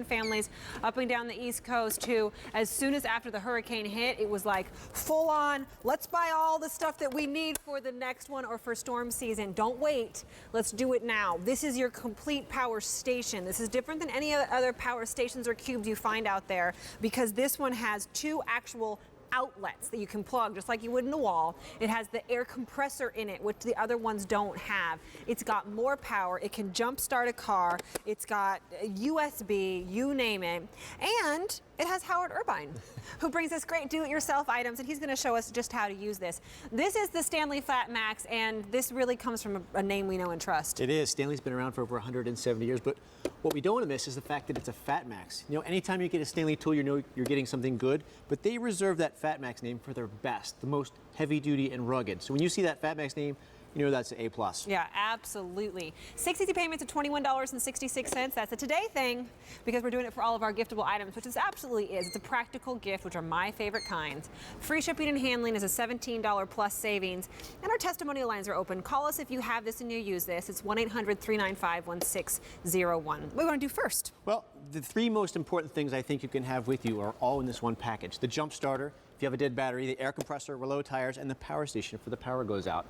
families up and down the East Coast who, as soon as after the hurricane hit, it was like full on, let's buy all the stuff that we need for the next one or for storm season. Don't wait. Let's do it now. This is your complete power station. This is different than any other power stations or cubes you find out there because this one has 2 actual outlets that you can plug just like you would in the wall. It has the air compressor in it, which the other ones don't have. It's got more power. It can jump start a car. It's got USB, you name it. And it has Howard Irvine, who brings us great do-it-yourself items, and he's going to show us just how to use this. This is the Stanley FatMax, and this really comes from a name we know and trust. It is. Stanley's been around for over 170 years, but what we don't want to miss is the fact that it's a FatMax. You know, anytime you get a Stanley tool, you know you're getting something good, but they reserve that FatMax name for their best, the most heavy-duty and rugged. So when you see that FatMax name, you know that's an A+. Yeah, absolutely. 6 easy payments of $21.66. That's a today thing because we're doing it for all of our giftable items, which this absolutely is. It's a practical gift, which are my favorite kinds. Free shipping and handling is a $17 plus savings. And our testimonial lines are open. Call us if you have this and you use this. It's 1-800-395-1601. What do you want to do first? Well, the 3 most important things I think you can have with you are all in this one package. The jump starter, if you have a dead battery, the air compressor, low tires, and the power station for the power goes out.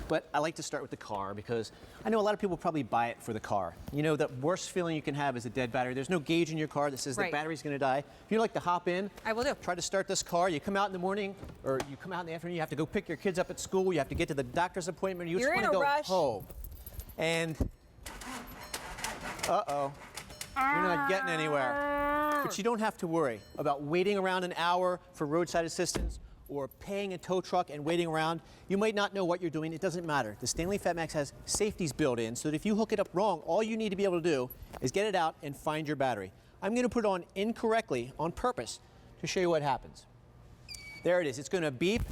But I like to start with the car because I know a lot of people probably buy it for the car. You know, the worst feeling you can have is a dead battery. There's no gauge in your car that says the battery's going to die. If you like to hop in, I will do. Try to start this car. You come out in the morning or you come out in the afternoon, you have to go pick your kids up at school, you have to get to the doctor's appointment, you just want to go home. And, uh-oh, you're not getting anywhere. But you don't have to worry about waiting around an hour for roadside assistance or paying a tow truck and waiting around. You might not know what you're doing. It doesn't matter. The Stanley FatMax has safeties built in so that if you hook it up wrong, all you need to be able to do is get it out and find your battery. I'm going to put it on incorrectly on purpose to show you what happens. There it is. It's going to beep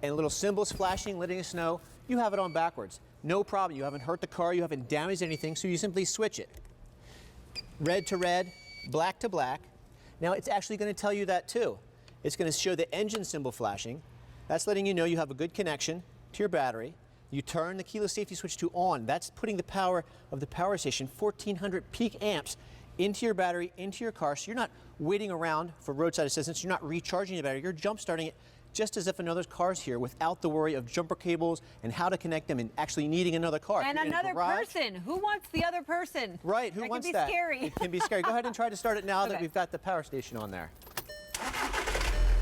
and little symbols flashing, letting us know you have it on backwards. No problem. You haven't hurt the car. You haven't damaged anything, so you simply switch it. Red to red, black to black. Now it's actually going to tell you that too. It's going to show the engine symbol flashing. That's letting you know you have a good connection to your battery. You turn the keyless safety switch to on. That's putting the power of the power station, 1400 peak amps, into your battery, into your car. So you're not waiting around for roadside assistance. You're not recharging the battery. You're jump starting it just as if another car's here without the worry of jumper cables and how to connect them and actually needing another car. And another person. Who wants the other person? Right, who wants that? That can be scary. It can be scary. Go ahead and try to start it now that we've got the power station on there.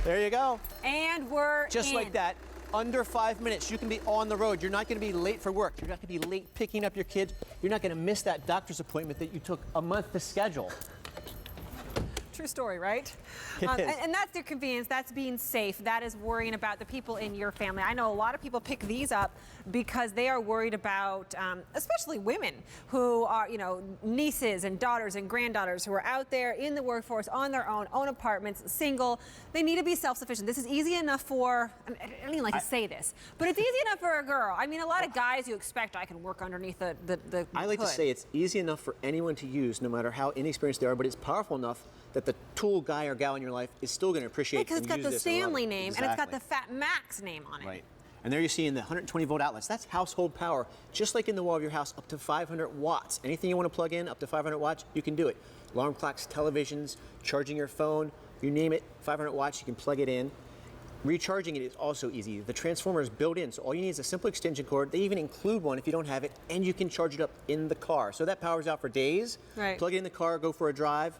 There you go. And we're just like that. Under 5 minutes, you can be on the road. You're not going to be late for work. You're not going to be late picking up your kids. You're not going to miss that doctor's appointment that you took a month to schedule. True story, right? And that's your convenience. That's being safe. That is worrying about the people in your family. I know a lot of people pick these up because they are worried about, especially women who are, you know, nieces and daughters and granddaughters who are out there in the workforce on their own apartments, single. They need to be self-sufficient. This is easy enough for, I don't even like to say this, but it's easy enough for a girl. I mean, a lot of guys you expect I can work underneath the I like hood. to say it's easy enough for anyone to use, no matter how inexperienced they are, but it's powerful enough that the tool guy or gal in your life is still going to appreciate because it's got the Stanley name and it's got the FatMax name on it. Right. And there you see in the 120 volt outlets, that's household power, just like in the wall of your house, up to 500 watts. Anything you want to plug in up to 500 watts, you can do it. Alarm clocks, televisions, charging your phone, you name it, 500 watts, you can plug it in. Recharging it is also easy. The transformer is built in, so all you need is a simple extension cord. They even include one if you don't have it, and you can charge it up in the car. So that powers out for days. Right. Plug it in the car, go for a drive,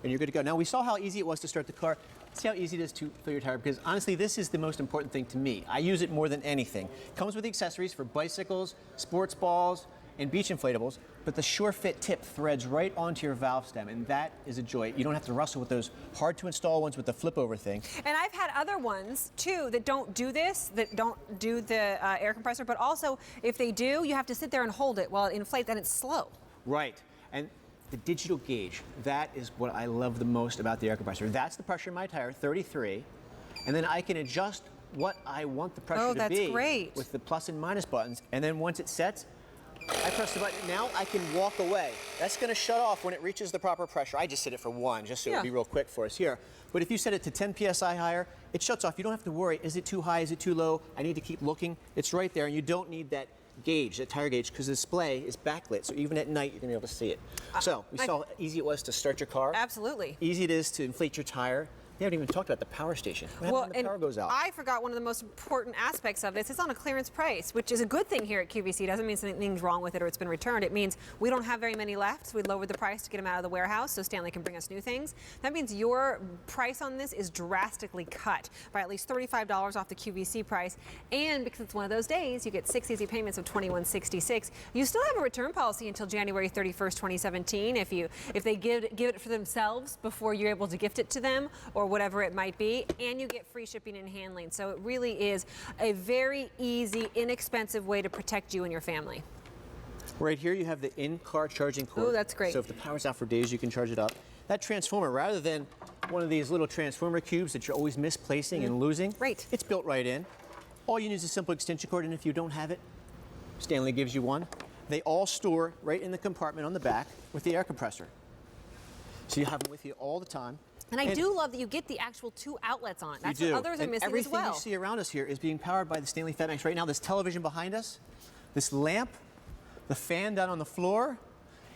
and you're good to go. Now, we saw how easy it was to start the car. Let's see how easy it is to fill your tire, because honestly, this is the most important thing to me. I use it more than anything. It comes with the accessories for bicycles, sports balls, and beach inflatables, but the SureFit tip threads right onto your valve stem, and that is a joy. You don't have to wrestle with those hard-to-install ones with the flip-over thing. And I've had other ones, too, that don't do this, that don't do the air compressor, but also, if they do, you have to sit there and hold it while it inflates, and it's slow. Right. And the digital gauge, that is what I love the most about the air compressor. That's the pressure in my tire, 33, and then I can adjust what I want the pressure to be great. With the plus and minus buttons, and then once it sets, I press the button. Now I can walk away. That's going to shut off when it reaches the proper pressure. I just set it for 1, just so it'll be real quick for us here. But if you set it to 10 psi higher, it shuts off. You don't have to worry, is it too high, is it too low? I need to keep looking. It's right there, and you don't need that gauge, that tire gauge, because the display is backlit, so even at night you're going to be able to see it. So we saw how easy it was to start your car. Absolutely. Easy it is to inflate your tire. We haven't even talked about the power station. What happens when the power goes out? I forgot one of the most important aspects of this. It's on a clearance price, which is a good thing here at QVC. It doesn't mean something's wrong with it or it's been returned. It means we don't have very many left, so we lowered the price to get them out of the warehouse so Stanley can bring us new things. That means your price on this is drastically cut by at least $35 off the QVC price. And because it's one of those days, you get 6 easy payments of $21.66. You still have a return policy until January 31st, 2017. If they give it for themselves before you're able to gift it to them or whatever it might be, and you get free shipping and handling. So it really is a very easy, inexpensive way to protect you and your family. Right here you have the in-car charging cord. Oh, that's great. So if the power's out for days, you can charge it up. That transformer, rather than one of these little transformer cubes that you're always misplacing and losing, Right. it's built right in. All you need is a simple extension cord, and if you don't have it, Stanley gives you one. They all store right in the compartment on the back with the air compressor. So you have them with you all the time. And I do love that you get the actual 2 outlets on. That's you do. what others are missing as well. Everything you see around us here is being powered by the Stanley FatMax right now. This television behind us, this lamp, the fan down on the floor.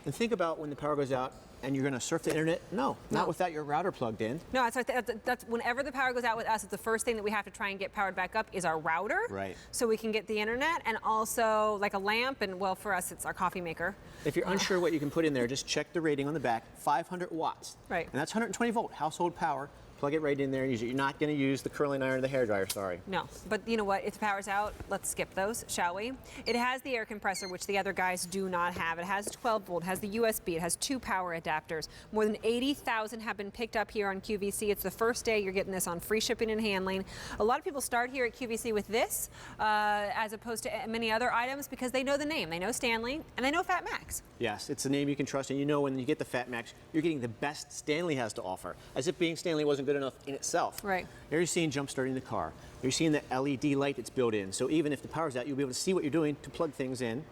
And think about when the power goes out and you're going to surf the internet. No, not without your router plugged in. No, that's whenever the power goes out with us, it's the first thing that we have to try and get powered back up is our router. Right. So we can get the internet, and also like a lamp, and well, for us, it's our coffee maker. If you're unsure what you can put in there, just check the rating on the back, 500 watts. Right. And that's 120 volt household power. Plug it right in there and use it. You're not going to use the curling iron or the hairdryer, sorry. No, but you know what? If the power's out, let's skip those, shall we? It has the air compressor, which the other guys do not have. It has 12 volt, it has the USB, it has 2 power adapters. More than 80,000 have been picked up here on QVC. It's the first day you're getting this on free shipping and handling. A lot of people start here at QVC with this, as opposed to many other items, because they know the name. They know Stanley, and they know FatMax. Yes, it's a name you can trust, and you know when you get the FatMax, you're getting the best Stanley has to offer, as if being Stanley wasn't good enough in itself. Right. There you're seeing jump starting the car. You're seeing the LED light that's built in, so even if the power's out, you'll be able to see what you're doing to plug things in,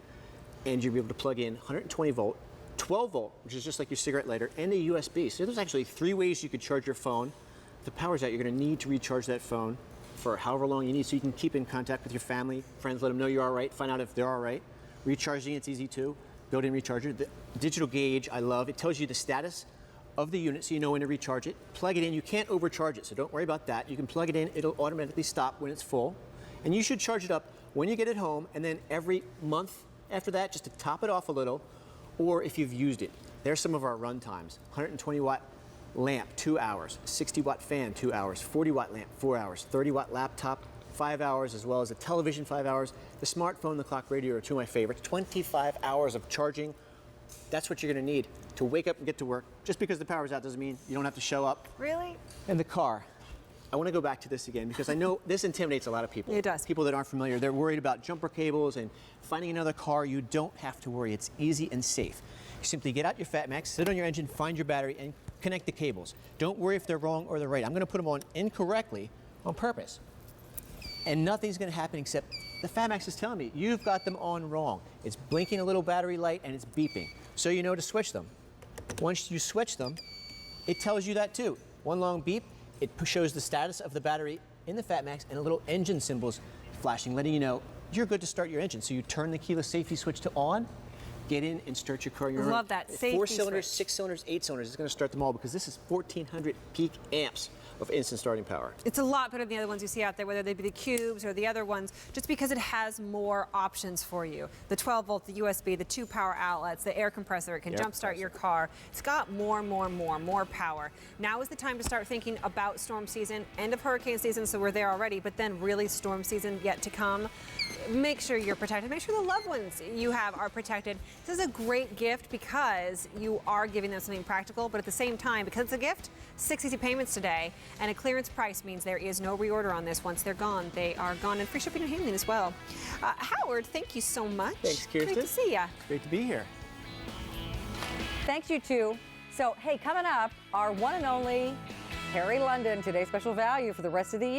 and you'll be able to plug in 120 volt, 12 volt, which is just like your cigarette lighter, and a USB. So there's actually 3 ways you could charge your phone. If the power's out, you're going to need to recharge that phone for however long you need, so you can keep in contact with your family, friends, let them know you're all right, find out if they're all right. Recharging, it's easy too. Built-in recharger. The digital gauge, I love. It tells you the status of the unit so you know when to recharge it. Plug it in. You can't overcharge it, so don't worry about that. You can plug it in. It'll automatically stop when it's full. And you should charge it up when you get it home, and then every month after that, just to top it off a little, or if you've used it. There's some of our run times. 120 watt lamp, 2 hours. 60 watt fan, 2 hours. 40 watt lamp, 4 hours. 30 watt laptop, 5 hours, as well as a television, 5 hours. The smartphone, the clock radio are 2 of my favorites. 25 hours of charging. That's what you're going to need to wake up and get to work. Just because the power's out doesn't mean you don't have to show up. Really? And the car. I want to go back to this again because I know this intimidates a lot of people. It does. People that aren't familiar. They're worried about jumper cables and finding another car. You don't have to worry. It's easy and safe. You simply get out your FatMax, sit on your engine, find your battery, and connect the cables. Don't worry if they're wrong or they're right. I'm going to put them on incorrectly on purpose. And nothing's going to happen except the FatMax is telling me you've got them on wrong. It's blinking a little battery light and it's beeping. So you know to switch them. Once you switch them, it tells you that too. One long beep, it shows the status of the battery in the FatMax and a little engine symbols flashing, letting you know you're good to start your engine. So you turn the keyless safety switch to on, get in and start your car. Love that safety 4 cylinders, switch. 6 cylinders, 8 cylinders. It's going to start them all because this is 1,400 peak amps of instant starting power. It's a lot better than the other ones you see out there, whether they be the cubes or the other ones, just because it has more options for you. The 12 volt, the USB, the 2 power outlets, the air compressor, it can jumpstart your car. It's got more power. Now is the time to start thinking about storm season, end of hurricane season, so we're there already, but then really storm season yet to come. Make sure you're protected. Make sure the loved ones you have are protected. This is a great gift because you are giving them something practical, but at the same time, because it's a gift, 6 easy payments today, and a clearance price means there is no reorder on this. Once they're gone, they are gone, and free shipping and handling as well. Howard, thank you so much. Thanks, Kirsten. Great to see ya. Great to be here. Thanks, you two. So, hey, coming up, our one and only Harry London, today's special value for the rest of the year.